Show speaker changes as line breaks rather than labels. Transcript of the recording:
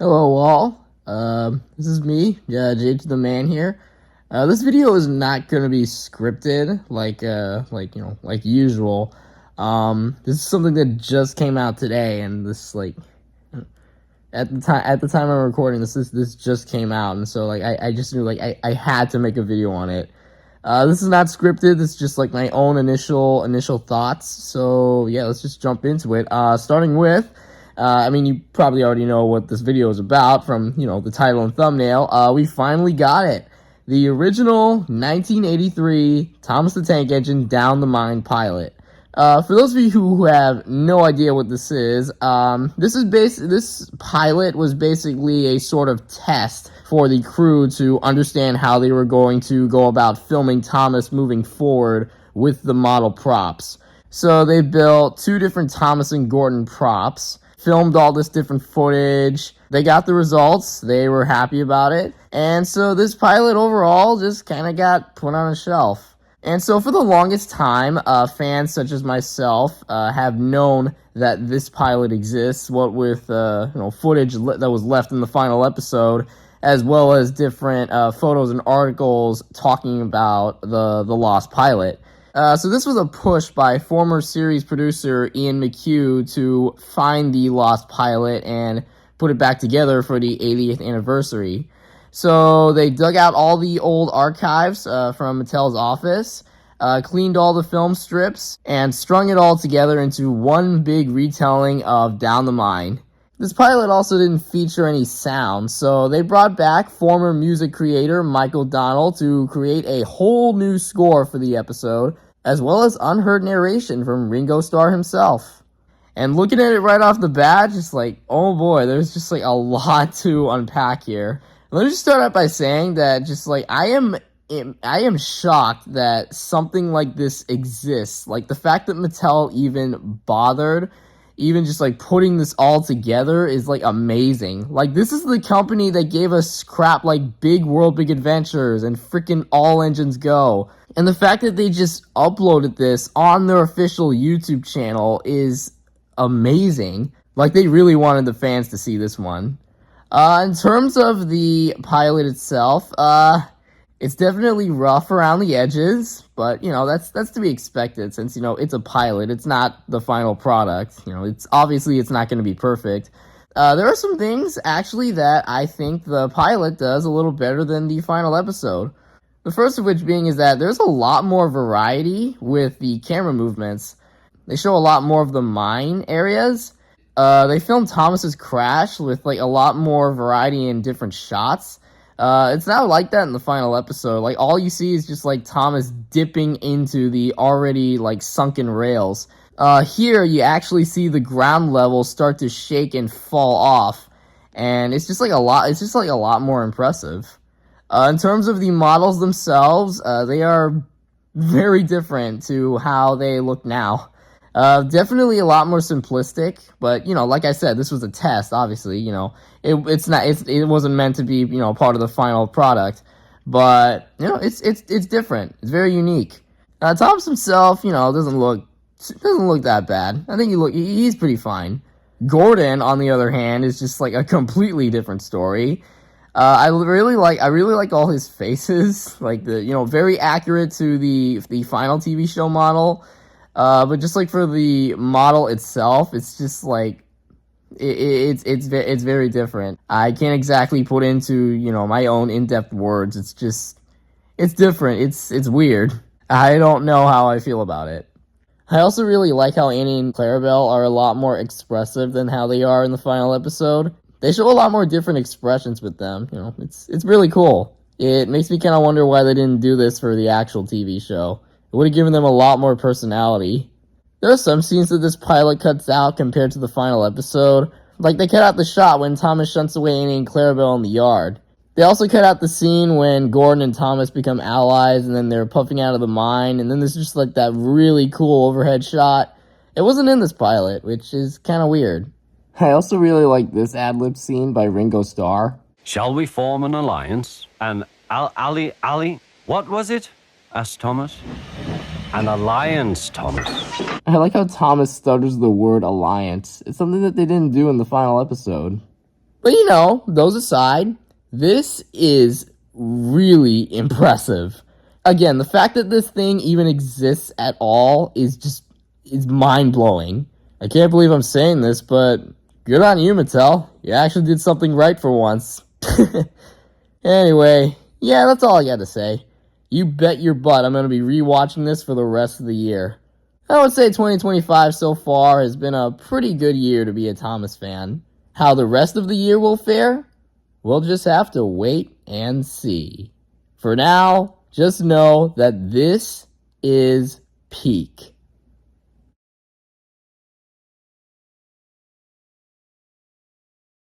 Hello all. This is me, Jade the Man here. This video is not gonna be scripted like usual. This is something that just came out today, and this at the time I'm recording this just came out, and so I just knew I had to make a video on it. This is not scripted. This is just like my own initial thoughts. So yeah, let's just jump into it. Starting with. You probably already know what this video is about from, the title and thumbnail. We finally got it. The original 1983 Thomas the Tank Engine Down the Mine pilot. For those of you who have no idea what this is this pilot was basically a sort of test for the crew to understand how they were going to go about filming Thomas moving forward with the model props. So they built two different Thomas and Gordon props, filmed all this different footage. They got the results. They were happy about it. And so this pilot overall just kind of got put on a shelf. And so for the longest time, fans such as myself have known that this pilot exists, what with footage that was left in the final episode, as well as different photos and articles talking about the lost pilot. So this was a push by former series producer Ian McHugh to find the lost pilot and put it back together for the 80th anniversary. So they dug out all the old archives from Mattel's office, cleaned all the film strips, and strung it all together into one big retelling of Down the Mine. This pilot also didn't feature any sound, so they brought back former music creator Michael Donnell to create a whole new score for the episode, as well as unheard narration from Ringo Starr himself. And looking at it right off the bat, just oh boy, there's just a lot to unpack here. Let me just start out by saying that I am shocked that something like this exists. The fact that Mattel even bothered putting this all together is amazing. This is the company that gave us crap like Big World Big Adventures and freaking All Engines Go. And the fact that they just uploaded this on their official YouTube channel is amazing. They really wanted the fans to see this one. In terms of the pilot itself, it's definitely rough around the edges, but, that's to be expected since, it's a pilot. It's not the final product. It's not going to be perfect. There are some things, actually, that I think the pilot does a little better than the final episode. The first of which being is that there's a lot more variety with the camera movements. They show a lot more of the mine areas. They filmed Thomas's crash with, a lot more variety in different shots. It's not like that in the final episode. All you see is just, Thomas dipping into the already, sunken rails. Here, you actually see the ground level start to shake and fall off. And it's just, a lot more impressive. In terms of the models themselves, they are very different to how they look now. Definitely a lot more simplistic, but, like I said, this was a test, obviously, it wasn't meant to be, part of the final product, but, it's different. It's very unique. Thomas himself, doesn't look that bad. I think he's pretty fine. Gordon, on the other hand, is just, a completely different story. I really like all his faces, very accurate to the final TV show model. But just for the model itself, it's just it's very different. I can't exactly put into, my own in-depth words. It's different. It's weird. I don't know how I feel about it. I also really like how Annie and Clarabelle are a lot more expressive than how they are in the final episode. They show a lot more different expressions with them. It's really cool. It makes me kind of wonder why they didn't do this for the actual TV show. It would have given them a lot more personality. There are some scenes that this pilot cuts out compared to the final episode. They cut out the shot when Thomas shunts away Annie and Clarabelle in the yard. They also cut out the scene when Gordon and Thomas become allies and then they're puffing out of the mine. And then there's just that really cool overhead shot. It wasn't in this pilot, which is kind of weird. I also really like this ad-lib scene by Ringo Starr.
Shall we form an alliance? And Ali, what was it? Asked Thomas. An alliance, Thomas.
I like how Thomas stutters the word alliance. It's something that they didn't do in the final episode. But you know, those aside, this is really impressive. Again, the fact that this thing even exists at all is mind-blowing. I can't believe I'm saying this, but good on you, Mattel. You actually did something right for once. Anyway, yeah, that's all I got to say. You bet your butt I'm going to be rewatching this for the rest of the year. I would say 2025 so far has been a pretty good year to be a Thomas fan. How the rest of the year will fare? We'll just have to wait and see. For now, just know that this is peak.